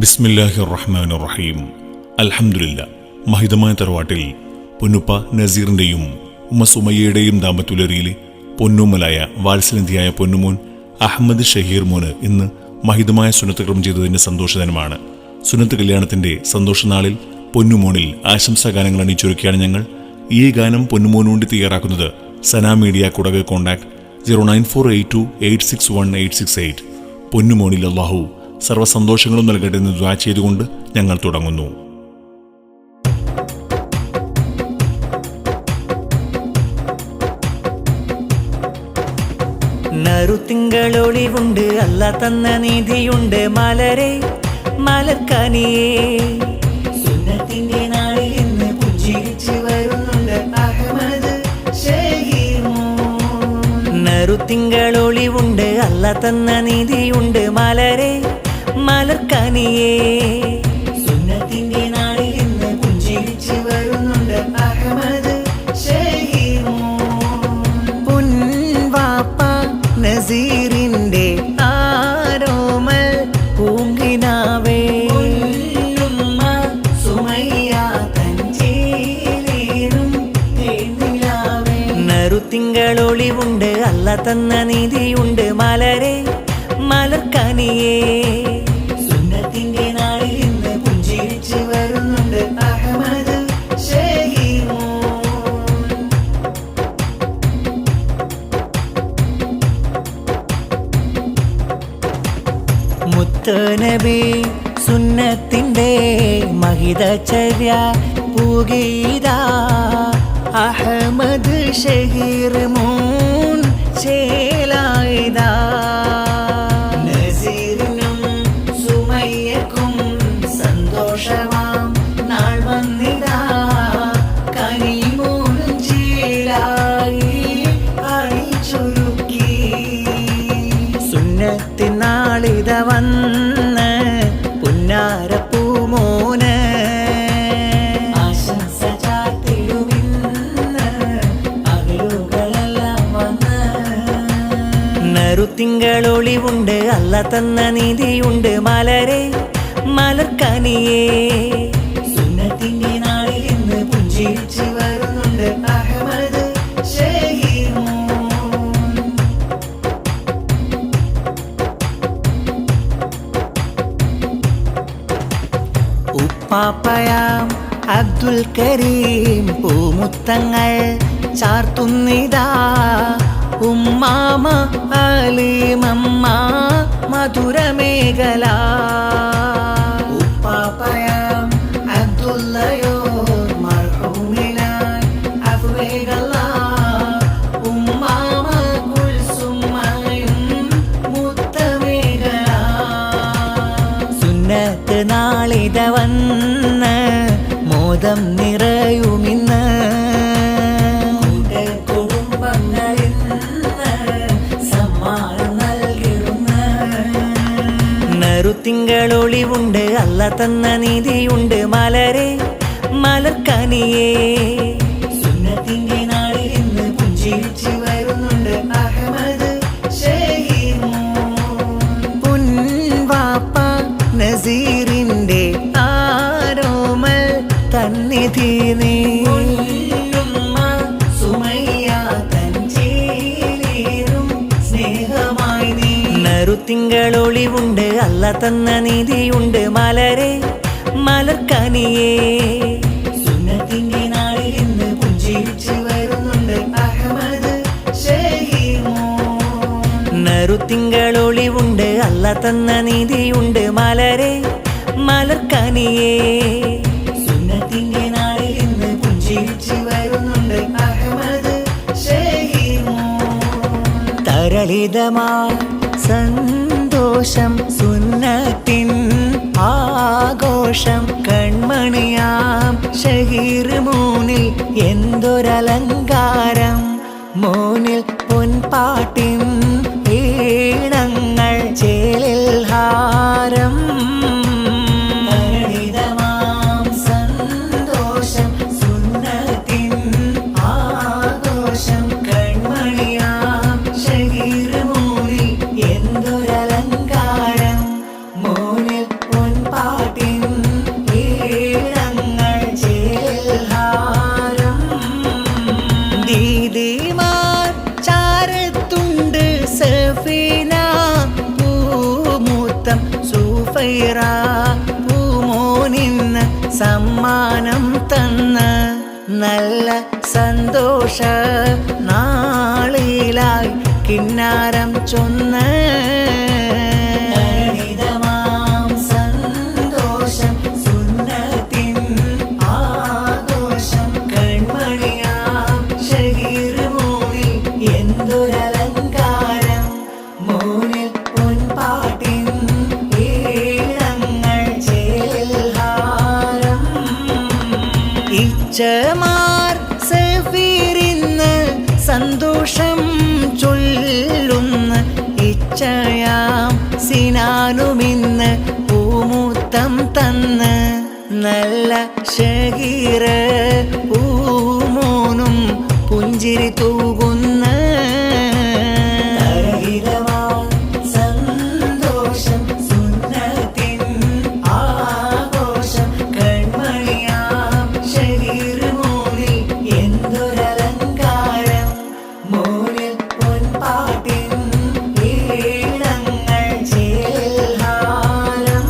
ബിസ്മില്ലാഹിർ റഹ്മാനിർ റഹീം. അൽഹംദുലില്ലാ. മഹിതമായ തറവാട്ടിൽ പൊന്നുപ്പ നസീറിന്റെയും ഉമ്മ സുമയ്യയുടെയും ദാമ്പത്തുലരിയിലെ പൊന്നുമ്മലായ വാത്സല്യന്തിയായ പൊന്നുമോൻ അഹമ്മദ് ഷഹീർ മോന് ഇന്ന് മഹിതമായ സുന്നത്തുക്രമം ചെയ്തതിന്റെ സന്തോഷദിനമാണ്. സുന്നത്ത് കല്യാണത്തിന്റെ സന്തോഷനാളിൽ പൊന്നുമോനിൽ ആശംസാഗാനങ്ങൾ അണിയിച്ചൊരുക്കിയാണ് ഞങ്ങൾ. ഈ ഗാനം പൊന്നുമോനു വേണ്ടി തയ്യാറാക്കുന്നത് സന മീഡിയ കുടക്. കോൺടാക്ട് 09482861868. പൊന്നുമോനിൽ അല്ലാഹു സർവ്വസന്തോഷങ്ങളും നൽകട്ടെ എന്ന് ദുആ ചെയ്തുകൊണ്ട് ഞങ്ങൾ തുടങ്ങുന്നു. നറുത്തിങ്കളൊളിവുണ്ട്, അല്ല തന്ന നീതിയുണ്ട്, മലരെ മലർക്കനിയേ സുന്നത്തിന്റെ നാളിൽ ഇന്ന് പുഞ്ചിരിച്ചു വരുന്നുണ്ട് അഹമ്മദ് ഷഹീർ മോൻ. നറുത്തിങ്കളൊളിവുണ്ട്, അല്ല തന്ന നീതിയുണ്ട്, മലരെ മലർക്കനിയേ സുന്നത്തിന്റെ നാളിൽ ഇന്ന് പുഞ്ചിരിച്ചു വരുന്നുണ്ട് അഹമ്മദ് ഷഹീർ മോൻ. പൊൻവാപ്പ നസീറിന്റെ ആരോമൽ പൂങ്കിനാവേ, ഉമ്മ സുമയ്യ തഞ്ചേലേറും തേനിലാവേ. നറുത്തിങ്കളൊളിവുണ്ട്, അല്ല തന്ന നീതിയുണ്ട്, മലരെ മലർക്കനിയേ സുന്നത്തിന്റെ നാളിൽ ഇന്ന് പുഞ്ചിരിച്ചു വരുന്നുണ്ട് അഹമ്മദ് ഷഹീർ മോൻ. മുത്തനബി സുന്നത്തിന്റെ മഹിതചര്യ പൂഗീത അഹമ്മദ് ഷഹീർ മോൻ ചേലായിതാ. നസീറിനും സുമയ്യക്കും സന്തോഷമാം നാൾ വന്നിതാ, കനിമോനും ചേലായി അണിച്ചൊരുക്കി. സുന്നത്തിനാളിത വന്ന് പുന്നാരപ്പൂമോന് ആശംസ ചാർത്തിടുമിന്ന് അകലുകളെല്ലാം വന്ന്. നറുത്തിങ്കളൊളിവുണ്ട്, അല്ല തന്ന നീതിയുണ്ട്, മലരെ മലർക്കനിയേ സുന്നത്തിന്റെ നാളിൽ ഇന്ന് പുഞ്ചിരിച്ചു വരുന്നുണ്ട് അഹമ്മദ് ഷഹീർ മോൻ. ഉപ്പാപ്പയാം അബ്ദുൽ കരീം പൂമുത്തങ്ങൾ ചാർത്തുന്നിതാ, ഉമ്മാമ അലീമമ്മ മധുരമേഖല. ഉപ്പാപ്പയാം അബ്ദുല്ലയോ മർഹൂമിലാൻ അഫ്വേഗല്ല, ഉമ്മാമ കുൽസുമ്മയും മുത്തമേഖല. സുന്നത്ത് നാളിത വന്ന് മോദം നിറയുമിന്ന് നറുത്തിങ്കളൊളിവുണ്ട്, അല്ല തന്ന നീതിയുണ്ട്, മലരെ മലർക്കനിയേ സുന്നത്തിന്റെ നാളിൽ ഇന്ന് പുഞ്ചിരിച്ചു വരുന്നുണ്ട് അഹമ്മദ് ഷഹീർ മോൻ. പൊൻവാപ്പ നസീറിന്റെ ആരോമൽ തന്നിധി നീ, ഉമ്മ സുമയ്യ തഞ്ചേലേറും സ്നേഹമായി നീ. നറുത്തിങ്കളൊളിവുണ്ട്, അല്ല തന്ന നീതിയുണ്ട്, മലരെ മലർക്കനിയേ സുന്നത്തിന്റെ നാളിൽ ഇന്ന് പുഞ്ചിരിച്ചു വരുന്നുണ്ട് അഹമ്മദ് ഷഹീർ മോൻ. നറുത്തിങ്കളൊളിവുണ്ട്, അല്ല തന്ന നീതിയുണ്ട്, മലരെ മലർക്കനിയേ സുന്നത്തിന്റെ നാളിൽ ഇന്ന് പുഞ്ചിരിച്ചു വരുന്നുണ്ട് അഹമ്മദ് ഷഹീർ മോൻ. തരളിതമാ സന്തോഷം സുന്നത്തിൻ ആഘോഷം, കൺമണിയാം ഷഹീർ മോനിൽ എന്തൊരലങ്കാരം, മോനിൽ പൊൻപാട്ടിൻ ഈണങ്ങൾ ചേലിൽ ഹാരം. തരളിതമാം സന്തോഷം സുന്നത്തിൻ ആഘോഷം, കൺമണിയാം ഷഹീർ മോനിൽ എന്തൊരലങ്കാരം, മോനിൽ പൊൻപാ സുഹൈറ പൂമോനിന്ന് സമ്മാനം തന്ന് നല്ല സന്തോഷ നാളിലായി കിന്നാരം ചൊന്ന് ഗണിതമാം സന്തോഷം സുന്നത്തിൻ ആഘോഷം കൺമണിയാം ഷഹീർ മോനിൽ എന്തൊരലങ്കാരം മോനിൽ പൊൻപാട്ടിൻ ഈണങ്ങൾ ചേൽഹാരം ഇച്ചമാർ സഫീറിന്ന് സന്തോഷം ചൊല്ലുന്ന ഇച്ഛയാം സിനാനുമിന്ന് പൂമുത്തം തന്ന് നല്ല ഷഹീർ പൂമോനും പുഞ്ചിരി തൂകുന്ന സന്തോഷം സുന്നത്തിൻ ആഘോഷം കൺമണിയാം ഷഹീർ മോനിൽ എന്തൊരലങ്കാരം മോനിൽ പൊൻപാട്ടിൻ ഈണങ്ങൾ ചേൽഹാരം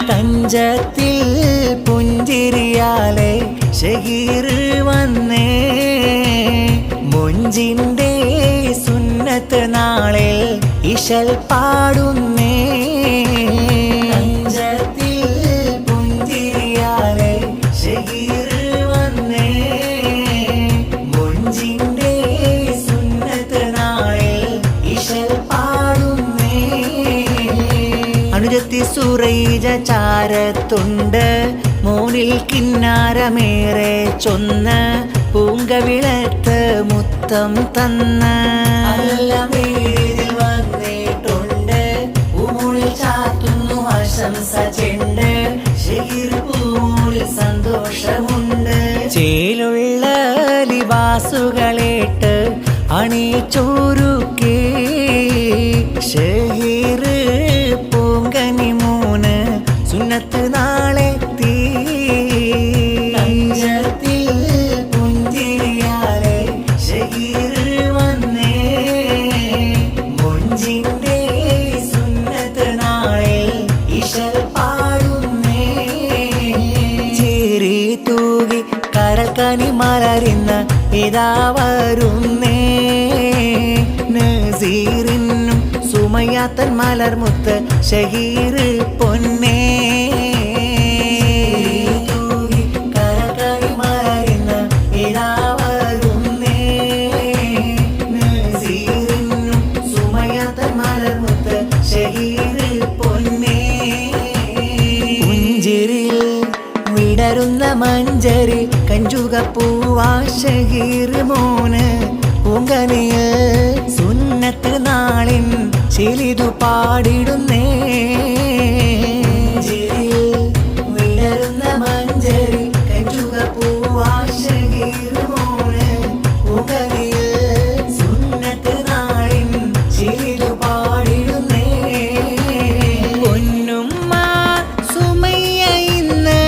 തഞ്ചത്തിൽ പുഞ്ചിരിയാലെ ഷഹീർ വന്നേ മൊഞ്ചിൻ്റെ സുന്നത്ത് നാളിൽ ഇശൽ പാടുന്നേ തഞ്ചത്തിൽ പുഞ്ചിരിയാലെ ഷഹീർ വന്നേ മൊഞ്ചിൻ്റെ സുന്നത്ത് നാളിൽ ഇശൽ പാടുന്നേ അനുജത്തി സുറൈജ ചാരത്തുണ്ട് മോനിൽ കിന്നാരമേറെ ചൊന്ന് പൂങ്കവിളത്ത് മുത്തം തന്ന് അല്ലമേതിൽ വന്നിട്ടുണ്ട് പൂമോളിൽ ചാത്തുന്നു ആശംസ ചെണ്ട് ഷഹീർ പൂമോളിൽ സന്തോഷമുണ്ട് ചേലുള്ള ലിബാസുകളേട്ട് അണിച്ചോരുക്കി ഷഹീർ പൂങ്കനി മൂന്ന് സുന്നത്ത് നാളെത്തി തഞ്ചത്തിൽ പുഞ്ചിരിയാലെ ഷഹീർ വന്നേ മൊഞ്ചിൻ്റെ സുന്നത്ത് നാളിൽ ഇശൽ പാടുന്നേ ചേരി തൂകി കരൽക്കനി മലരുന്ന ഇതാ വരുന്നേ നസീറിനും സുമയ്യാത്തൻ മലർമുത്ത് ഷഹീർ പൊന്നേ പുഞ്ചിരിൽ വിടരുന്ന മഞ്ചരി കഞ്ചുക പൂവാ ഷഹീർ മോന് പൂങ്കനിയിൽ സുന്നത്ത് നാളിൻ ചിലിതു പാടിടുന്നേ വിടരുന്ന മഞ്ചരി കഞ്ചുക പൂവാ ഷഹീർ മോന് പൂങ്കനിയിൽ സുന്നത്ത് നാളിൻ ചിലിതു പാടിടുന്നേ പൊന്നുമ്മ സുമയ്യ ഇന്ന്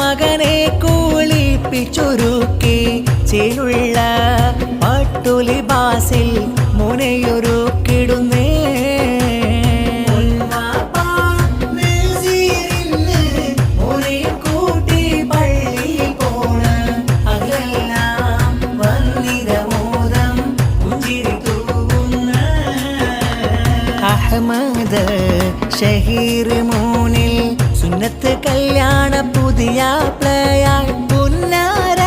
മകനെ കുളിപ്പിച്ചൊരുക്കി ചേലുള്ള പട്ടുലിബാസിൽ മുനയൊരുക്കിടുന്നേ അഹമ്മദ് ഷഹീർ മോനിൽ സുന്നത്ത് കല്യാണ പുതിയ പ്ലയായി പുന്നാര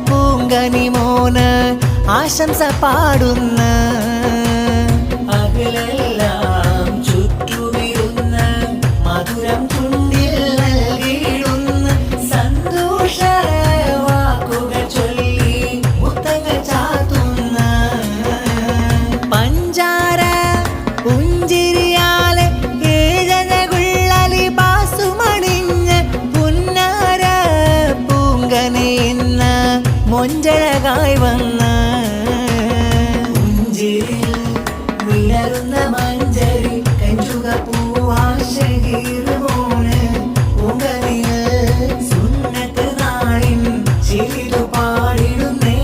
പൂങ്കനി മോന് ആശംസ പാടുന്ന അകലെല്ലാം ചുറ്റുമിരുന്ന മധുരം ചുണ്ടിൽ നൽകിയിടുന്ന സന്തോഷ വാക്കുകൾ ചൊല്ലി മുത്തങ്ങൾ ചാത്തുന്ന പഞ്ചാര പുഞ്ചിരിയാലെ ഏഴനകുള്ളലി ബാസുമണിഞ്ഞ് പുന്നാര പൂങ്കനിന്ന മൊഞ്ചഴകായി വന്ന പുഞ്ചിരിൽ വിടരുന്ന മഞ്ചരി കഞ്ചുക പൂവാ ഷഹീർ മോന് പൂങ്കനിയിൽ സുന്നത്ത് നാളിൻ ചിലിതു പാടിടുന്നേ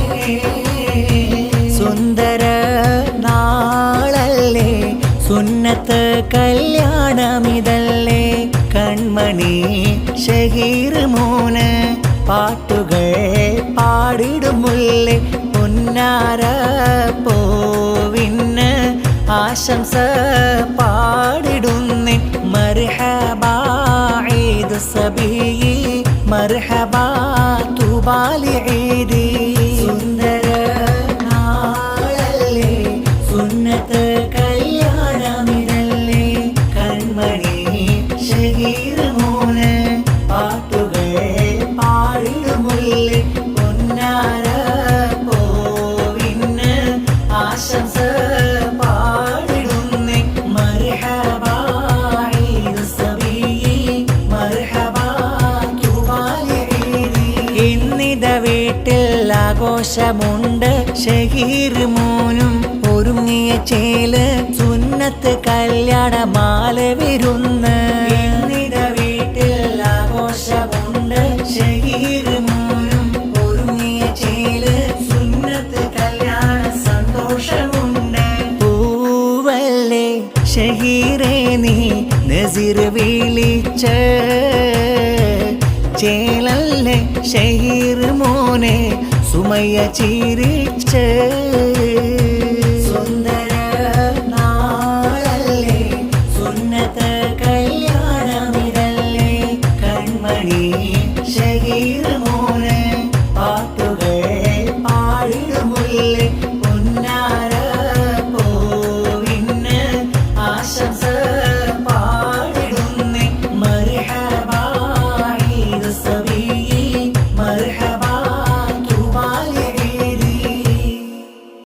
സുന്ദര നാളല്ലേ സുന്നത്ത് കല്യാണ കല്യാണമിതല്ലേ കൺമണി ഷഹീർ മോന് പാട്ടുകൾ പാടിടുമുല്ലേ പൊന്നാര പോവിന് ആശംസ പാടിടുന്നേ മർഹബാ ഈദ് സബീ മർഹബാ തുബാലി ഈദി സുന്ദര നാളല്ലേ സുന്നത്ത് കല്യാണമിതല്ലേ കൺമണി ഷഹീർ മോന് പാട്ടുകൾ പാടിടുമുല്ലേ പൊന്നാര പോവിന് ആശംസ പാടിടുന്നേ മർഹബാ ഈദ് സബീ മർഹബാ തുബാലി ഈദി ഇന്നിത വീട്ടിൽ ആഘോഷമുണ്ട് ഷഹീർ മോനും ഒരുങ്ങിയ ചേല് സുന്നത്ത് കല്യാണമാല വിരുന്ന് ഇന്നിത വീട്ടിൽ ആഘോഷമുണ്ട് ഷഹീർ മോനും ഒരുങ്ങിയ ചേല് സുന്നത്ത് കല്യാണ സന്തോഷമുണ്ട് പൂവല്ലേ ഷഹീറേ നീ നസീർ വിളിച്ച ചേലല്ലേ ഷഹീർ മോനെ സുമയ്യ ചിരിച്ച